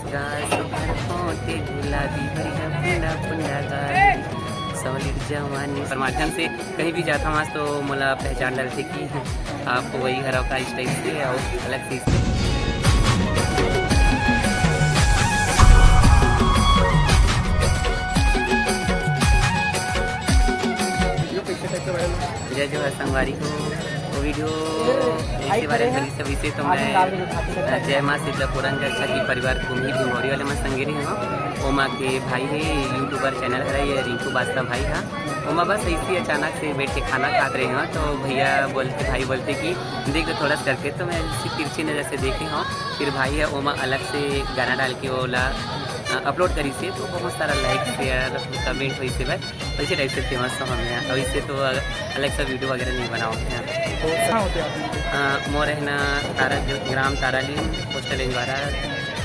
कसगाय super होते गुलाबी बढ़िया पुंडा पुंडा गाय सॉलिड जवानी पर माध्यम से कहीं भी जाता हूँ तो मोला पहचान डालते कि आप वही घर का इस टाइप से और अलग चीज़ से जो है संगवारी को वो वीडियो इसके बारे में सभी से तो मैं जय माँ शीतला पुरान जैसा की परिवार घूमी भिंगौरी वाले मैं संगेरी हूँ ओमा के भाई है यूट्यूबर चैनल है ये रिंकू बास्ता भाई है ओमा बस ऐसी अचानक से बैठ के खाना खा रहे हैं तो भैया बोलते भाई बोलते कि देख तो थोड़ा करके तो मैं इसी तिरछी नज़र से देखे हूँ फिर भाई है ओमा अलग से गाना डाल के ओला अपलोड करी से तो बहुत सारा लाइक शेयर कमेंट वैसे वैसे टाइप से फेमस हो हमें यहाँ वैसे तो अलग सा वीडियो वगैरह नहीं बनाओ हैं मोर है ना तारा जो ग्राम तारालीन पोस्टल इंजवारा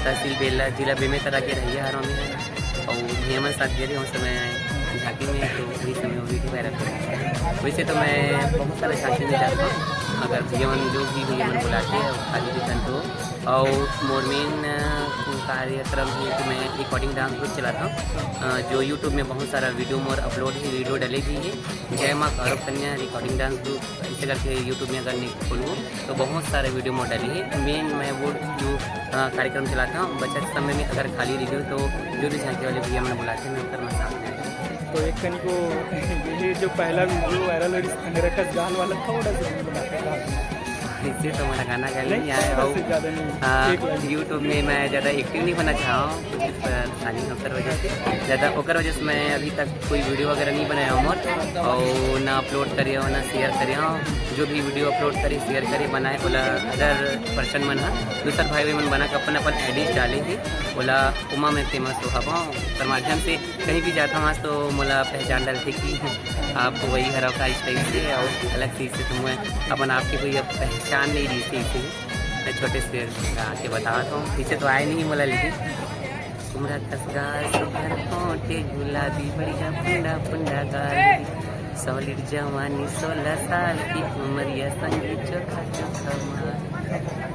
तहसील बेला जिला बेमेतरा के रही है हरों में और हेमंत साथ गिरे उस समय झांकी में तो वही समय वीडियो वायरल करें वैसे तो मैं बहुत सारे झांकी में जाता हूँ अगर भैया जो भी भैया मन बुलाते हैं खाली दिखन तो और मोर मेन कार्यक्रम है कि मैं रिकॉर्डिंग डांस ग्रुप चलाता हूँ जो यूट्यूब में बहुत सारा वीडियो मोर अपलोड है वीडियो डले भी है जय माँ गौरव कन्या रिकॉर्डिंग डांस ग्रुप ऐसे करके यूट्यूब में अगर नहीं खोलूँ तो बहुत सारे वीडियो मोर डले है मेन मैं वो जो कार्यक्रम चलाता हूँ बचत समय में अगर खाली रही हूँ तो जो भी झांकी वाले भैया मैंने बुलाते हैं मैं करना सामने तो एक कहीं को ये जो पहला वीडियो वायरल हो गाल वाला थोड़ा सा इससे तो मेरा गाना गा नहीं आया और यूट्यूब में मैं ज़्यादा एक्टिव नहीं होना चाहा हूँ कुछ परेशानी होकर वजह से ज़्यादा होकर वजह से मैं अभी तक कोई वीडियो वगैरह नहीं बनाया हूँ और ना अपलोड करे हो ना शेयर करे हो जो भी वीडियो अपलोड करे शेयर करे बनाए बोला अदर पर्सन मन है दूसर भाई मन बना के अपन अपन एडिट डाले थे बोला उमा में फेमस हो हवा पर माध्यम से कहीं भी जाता हूँ तो मोला पहचान डालते कि आप वही घर का इस टाइप से और अलग चीज़ से तो मैं अपन आपकी कोई पहचान नहीं रही थी इसीलिए मैं छोटे से आके बताता हूँ पीछे तो आए नहीं मोला लेकिन तुम्हारा कसगाय सुपर होते गुलाबी बढ़िया पुंडा पुंडा गाय सॉलिड जवानी 16 साल की उम्र या संगीत चोखा चोखा मार